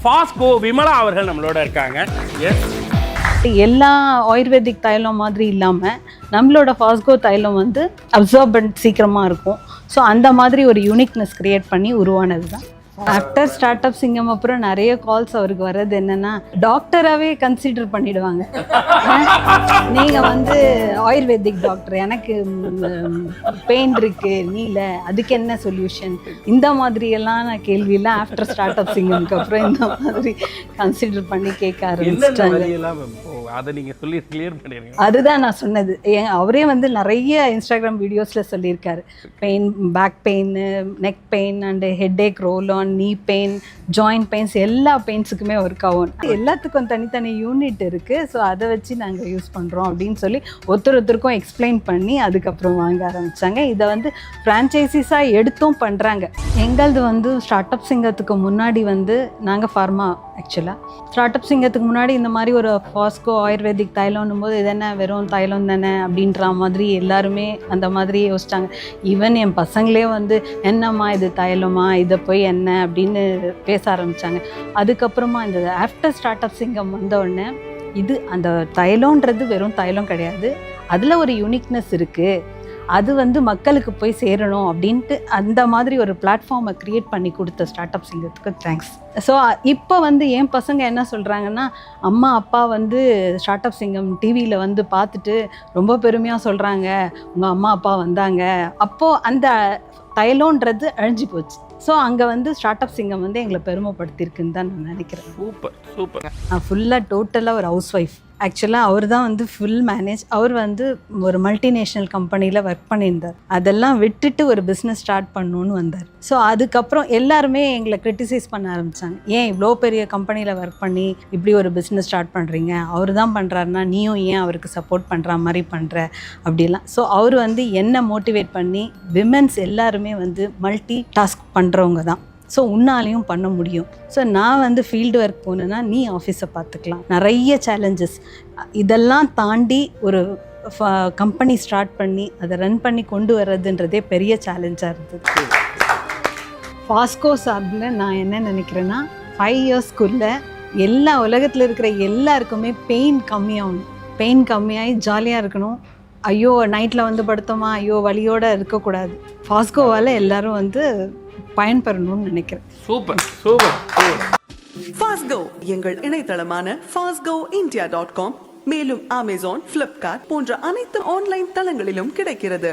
ஃபாஸ்கோ விமலா அவர்கள் நம்மளோட இருக்காங்க. எஸ், எல்லா ஆயுர்வேதிக் தைலம் மாதிரி இல்லாமல் நம்மளோட ஃபாஸ்கோ தைலம் வந்து அப்சார்பன்ட் சீக்கிரமாக இருக்கும். ஸோ அந்த மாதிரி ஒரு யூனிக்னஸ் கிரியேட் பண்ணி உருவானது தான். ஆஃப்டர் ஸ்டார்ட் அப் சிங்கம் அப்புறம் நிறைய கால்ஸ் அவருக்கு வர்றது என்னன்னா, டாக்டராகவே கன்சிடர் பண்ணிடுவாங்க. நீங்கள் வந்து ஆயுர்வேதிக் டாக்டர், எனக்கு பெயின் இருக்கு, நீ இல்லை, அதுக்கு என்ன சொல்யூஷன், இந்த மாதிரியெல்லாம் நான் கேள்வியெல்லாம் ஆஃப்டர் ஸ்டார்ட் அப் சிங்கம்க்கு அப்புறம் இந்த மாதிரி கன்சிடர் பண்ணி கேட்க ஆரம்பிச்சிட்டாங்க. அதை நீங்க சொல்லி கிளியர் பண்ணிடுங்க. அதுதான் நான் சொன்னது. அவரே வந்து நிறைய இன்ஸ்டாகிராம் வீடியோஸ்ல சொல்லியிருக்காரு. Pain, back pain, neck pain and headache, roll on, knee pain, joint pains, எல்லா பெயின்ஸுக்குமே ஒர்க் ஆகும். எல்லாத்துக்கும் தனித்தனி யூனிட் இருக்குது. ஸோ அதை வச்சு நாங்கள் யூஸ் பண்ணுறோம் அப்படின்னு சொல்லி ஒருத்தருக்கும் எக்ஸ்பிளைன் பண்ணி அதுக்கப்புறம் வாங்க ஆரம்பித்தாங்க. இதை வந்து ஃப்ரான்ச்சைசிஸாக எடுத்தும் பண்ணுறாங்க. எங்களது வந்து ஸ்டார்ட் அப் சிங்கத்துக்கு முன்னாடி வந்து நாங்கள் ஃபார்மா, ஆக்சுவலாக ஸ்டார்ட் அப் சிங்கத்துக்கு முன்னாடி இந்த மாதிரி ஒரு ஃபாஸ்கோ ஆயுர்வேதிக் தைலம்னும் போது இது என்ன வெறும் தைலம் தானே அப்படின்ற மாதிரி எல்லாருமே அந்த மாதிரி யோசிச்சாங்க. ஈவன் என் பசங்களே வந்து என்னம்மா இது தைலமா, இதை போய் என்ன அப்படின்னு பேச ஆரம்பித்தாங்க. அதுக்கப்புறமா இந்த ஆஃப்டர் ஸ்டார்ட் அப் சிங்கம் வந்த உடனே இது அந்த தைலம்ன்றது வெறும் தைலம் கிடையாது, அதில் ஒரு யூனிக்னஸ் இருக்குது, அது வந்து மக்களுக்கு போய் சேரணும் அப்படின்ட்டு அந்த மாதிரி ஒரு பிளாட்ஃபார்மை க்ரியேட் பண்ணி கொடுத்த ஸ்டார்ட் அப் சிங்கத்துக்கு தேங்க்ஸ். ஸோ இப்போ வந்து என் பசங்க என்ன சொல்கிறாங்கன்னா, அம்மா அப்பா வந்து ஸ்டார்ட் அப் சிங்கம் டிவியில் வந்து பார்த்துட்டு ரொம்ப பெருமையாக சொல்கிறாங்க, உங்கள் அம்மா அப்பா வந்தாங்க, அப்போது அந்த தைலம்ன்றது அழிஞ்சு போச்சு. ஸோ அங்கே வந்து ஸ்டார்ட் அப் சிங்கம் வந்து எங்களை பெருமைப்படுத்தியிருக்குன்னு தான் நான் நினைக்கிறேன். Super super. நான் ஃபுல்லாக டோட்டலாக ஒரு ஹவுஸ் ஒய்ஃப். ஆக்சுவலாக அவர் தான் வந்து ஃபுல் மேனேஜ். அவர் வந்து ஒரு மல்டிநேஷ்னல் கம்பெனியில் ஒர்க் பண்ணியிருந்தார். அதெல்லாம் விட்டுட்டு ஒரு பிஸ்னஸ் ஸ்டார்ட் பண்ணணுன்னு வந்தார். ஸோ அதுக்கப்புறம் எல்லாருமே எங்களை கிரிட்டிசைஸ் பண்ண ஆரம்பித்தாங்க. ஏன் இவ்வளோ பெரிய கம்பெனியில் ஒர்க் பண்ணி இப்படி ஒரு பிஸ்னஸ் ஸ்டார்ட் பண்ணுறீங்க, அவர் தான் பண்ணுறாருன்னா நீயும் ஏன் அவருக்கு சப்போர்ட் பண்ணுற மாதிரி பண்ணுற அப்படிலாம். ஸோ அவர் வந்து என்னை மோட்டிவேட் பண்ணி, விமென்ஸ் எல்லாருமே வந்து மல்டி டாஸ்க் பண்ணுறவங்க தான், ஸோ உன்னாலையும் பண்ண முடியும். ஸோ நான் வந்து ஃபீல்டு ஒர்க் போனேன்னா நீ ஆஃபீஸை பார்த்துக்கலாம், நிறைய சேலஞ்சஸ் இதெல்லாம் தாண்டி ஒரு கம்பெனி ஸ்டார்ட் பண்ணி அதை ரன் பண்ணி கொண்டு வர்றதுன்றதே பெரிய சேலஞ்சாக இருந்தது. ஃபாஸ்கோ சார்பில் நான் என்ன நினைக்கிறேன்னா, 5 இயர்ஸ்க்குள்ளே எல்லா உலகத்தில் இருக்கிற எல்லாருக்குமே பெயின் கம்மியாகணும், பெயின் கம்மியாகி ஜாலியாக இருக்கணும். ஐயோ நைட்டில் வந்து படுத்தோமா, ஐயோ வலியோடு இருக்கக்கூடாது. ஃபாஸ்கோவால் எல்லாரும் வந்து பயன்பெறணும்னு நினைக்கிறேன். Super super. ஃபாஸ்கோ எங்கள் இணையதளமான fasgoindia.com, மேலும் அமேசான், ஃப்ளிப்கார்ட் போன்ற அனைத்து ஆன்லைன் தளங்களிலும் கிடைக்கிறது.